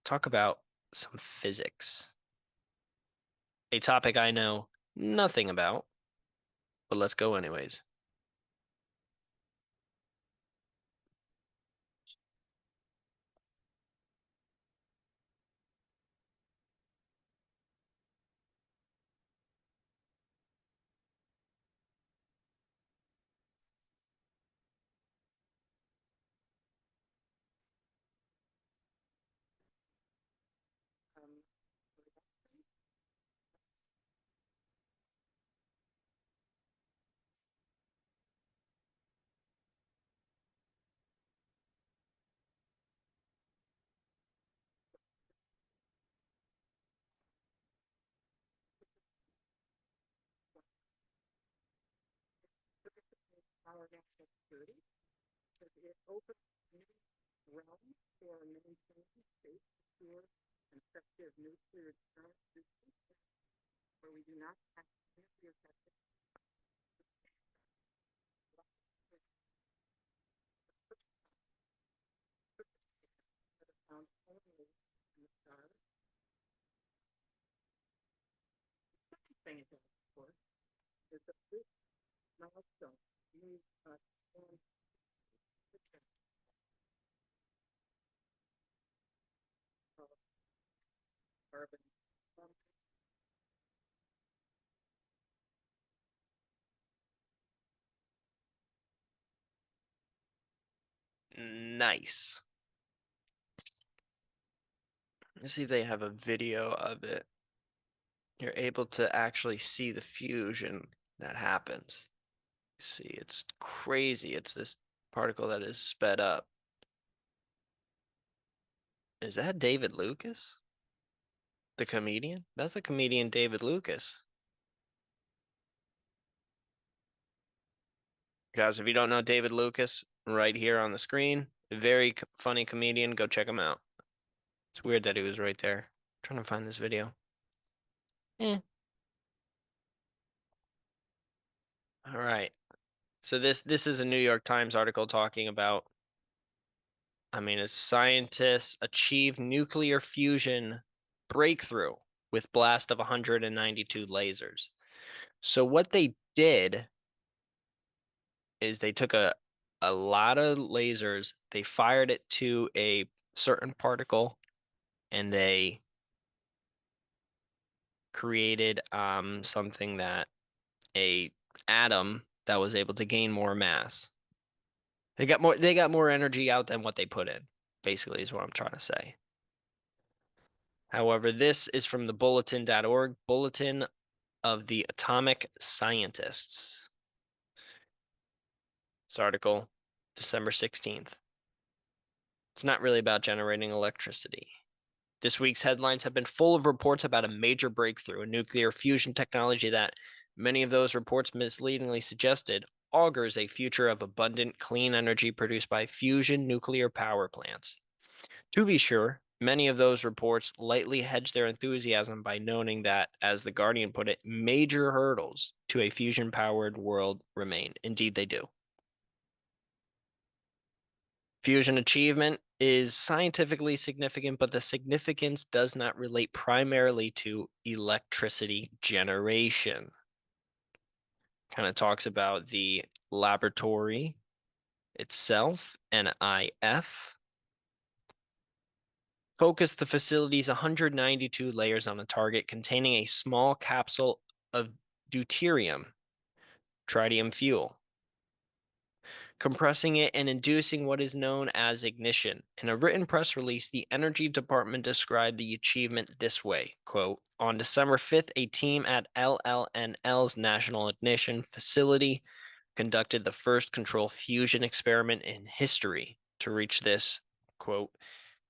talk about some physics, a topic I know nothing about, but let's go anyways. Nice. Let's see if they have a video of it. You're able to actually see the fusion that happens. See, it's crazy. It's this particle that is sped up. Is that David Lucas? The comedian? That's the comedian David Lucas. Guys, if you don't know David Lucas, right here on the screen, a very funny comedian. Go check him out. It's weird that he was right there. I'm trying to find this video. Eh. All right. So this is a New York Times article talking about, as scientists achieve nuclear fusion breakthrough with blast of 192 lasers. So what they did is they took a lot of lasers, they fired it to a certain particle, and they created something that a atom that was able to gain more mass. They got more energy out than what they put in, basically is what I'm trying to say. However, this is from the bulletin.org, Bulletin of the Atomic Scientists. This article, December 16th. It's not really about generating electricity. This week's headlines have been full of reports about a major breakthrough in nuclear fusion technology that many of those reports misleadingly suggested augurs a future of abundant, clean energy produced by fusion nuclear power plants. To be sure, many of those reports lightly hedge their enthusiasm by noting that, as The Guardian put it, major hurdles to a fusion-powered world remain. Indeed, they do. Fusion achievement is scientifically significant, but the significance does not relate primarily to electricity generation. Kind of talks about the laboratory itself, NIF. Focus the facility's 192 layers on a target containing a small capsule of deuterium, tritium fuel, compressing it and inducing what is known as ignition. In a written press release, the Energy Department described the achievement this way, quote, "On December 5th, a team at LLNL's National Ignition Facility conducted the first control fusion experiment in history to reach this, quote,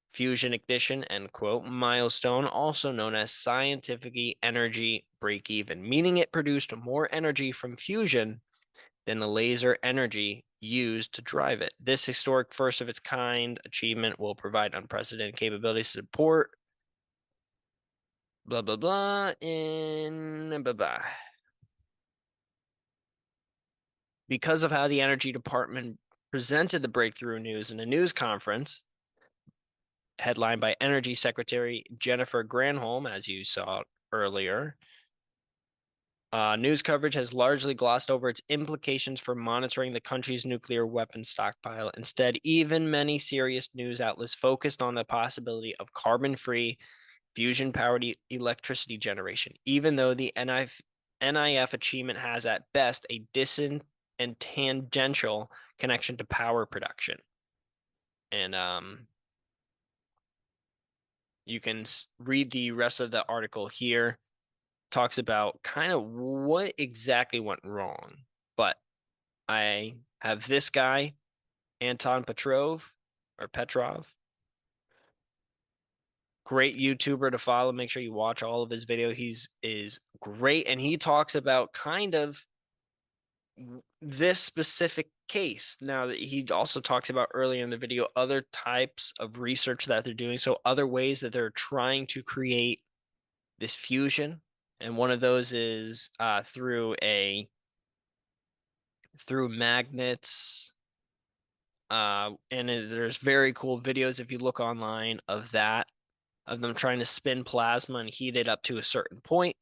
fusion ignition, end quote, milestone, also known as scientific energy break-even, meaning it produced more energy from fusion than the laser energy used to drive it. This historic first of its kind achievement will provide unprecedented capabilities to support blah, blah, blah, in blah, blah. Because of how the Energy Department presented the breakthrough news in a news conference, headlined by Energy Secretary Jennifer Granholm, as you saw earlier. News coverage has largely glossed over its implications for monitoring the country's nuclear weapons stockpile. Instead, even many serious news outlets focused on the possibility of carbon-free fusion-powered electricity generation, even though the NIF achievement has at best a distant and tangential connection to power production. And you can read the rest of the article here. Talks about kind of what exactly went wrong. But I have this guy, Anton Petrov. Great YouTuber to follow. Make sure you watch all of his video. Is great, and he talks about kind of this specific case. Now that he also talks about earlier in the video other types of research that they're doing, so other ways that they're trying to create this fusion, and one of those is through magnets. And there's very cool videos if you look online of that, of them trying to spin plasma and heat it up to a certain point.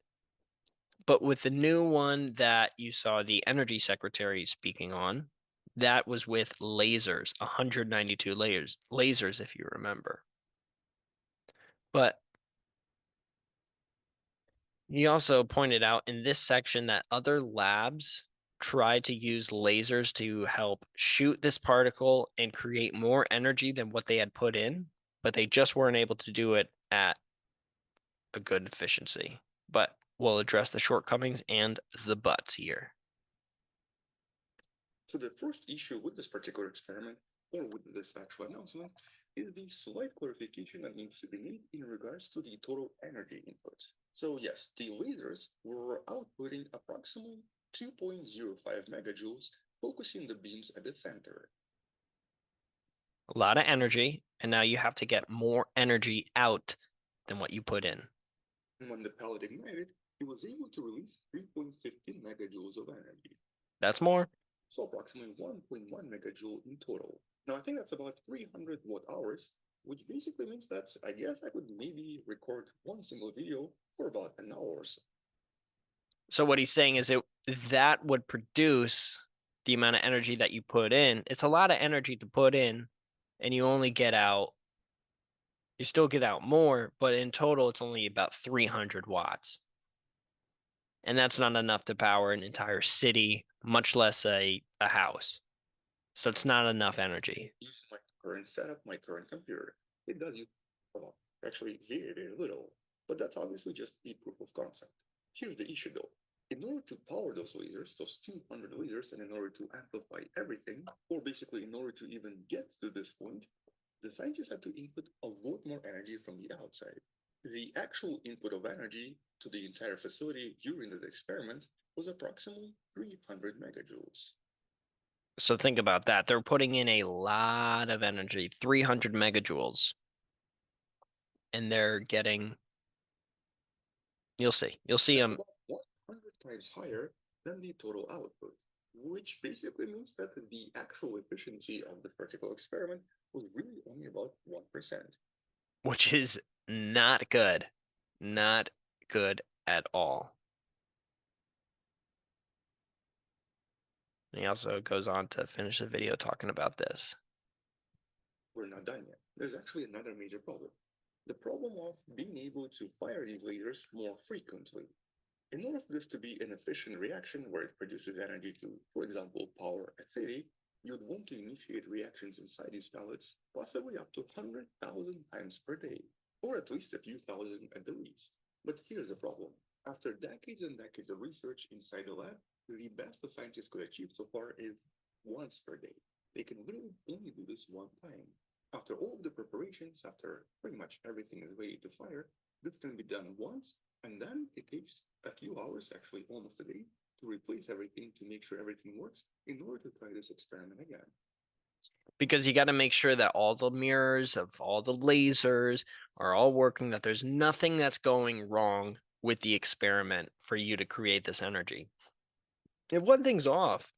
But with the new one that you saw the energy secretary speaking on, that was with lasers, 192 lasers, if you remember. But he also pointed out in this section that other labs tried to use lasers to help shoot this particle and create more energy than what they had put in, but they just weren't able to do it at a good efficiency. But we'll address the shortcomings and the buts here. So the first issue with this particular experiment, or with this actual announcement, is the slight clarification that needs to be made in regards to the total energy input. So yes, the lasers were outputting approximately 2.05 megajoules, focusing the beams at the center. A lot of energy, and now you have to get more energy out than what you put in. And when the pellet ignited, it was able to release 3.15 megajoules of energy. That's more. So approximately 1.1 megajoule in total. Now I think that's about 300 watt hours, which basically means that I guess I could maybe record one single video for about an hour or so. So what he's saying is that would produce the amount of energy that you put in. It's a lot of energy to put in, and you still get out more, but in total it's only about 300 watts. And that's not enough to power an entire city, much less a house. So it's not enough energy. Using my current setup, my current computer, it does use, well, actually very, very little. But that's obviously just a proof of concept. Here's the issue though. In order to power those lasers, those 200 lasers, and in order to amplify everything, or basically in order to even get to this point, the scientists had to input a lot more energy from the outside. The actual input of energy to the entire facility during the experiment was approximately 300 megajoules. So think about that. They're putting in a lot of energy, 300 megajoules. And they're getting, you'll see That's them. about 100 times higher than the total output, which basically means that the actual efficiency of the particular experiment was really only about 1%. Which is not good. Not good at all. And he also goes on to finish the video talking about this. We're not done yet. There's actually another major problem. The problem of being able to fire these lasers more frequently. In order for this to be an efficient reaction where it produces energy to, for example, power a city, you'd want to initiate reactions inside these pellets possibly up to 100,000 times per day, or at least a few thousand at the least. But here's the problem. After decades and decades of research inside the lab, the best the scientists could achieve so far is once per day. They can literally only do this one time. After all of the preparations, after pretty much everything is ready to fire, this can be done once, and then it takes a few hours, actually almost a day, to replace everything to make sure everything works in order to try this experiment again. Because you got to make sure that all the mirrors of all the lasers are all working, that there's nothing that's going wrong with the experiment for you to create this energy. If one thing's off,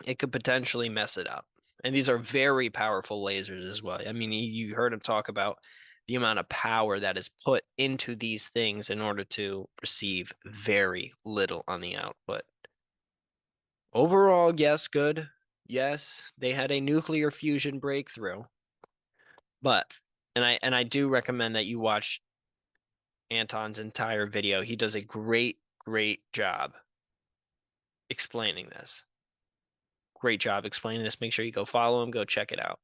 it could potentially mess it up. And these are very powerful lasers as well. I mean, you heard him talk about the amount of power that is put into these things in order to receive very little on the output. Overall, yes, good. Yes, they had a nuclear fusion breakthrough. But and I do recommend that you watch Anton's entire video. He does a great job explaining this. Great job explaining this. Make sure you go follow him, go check it out.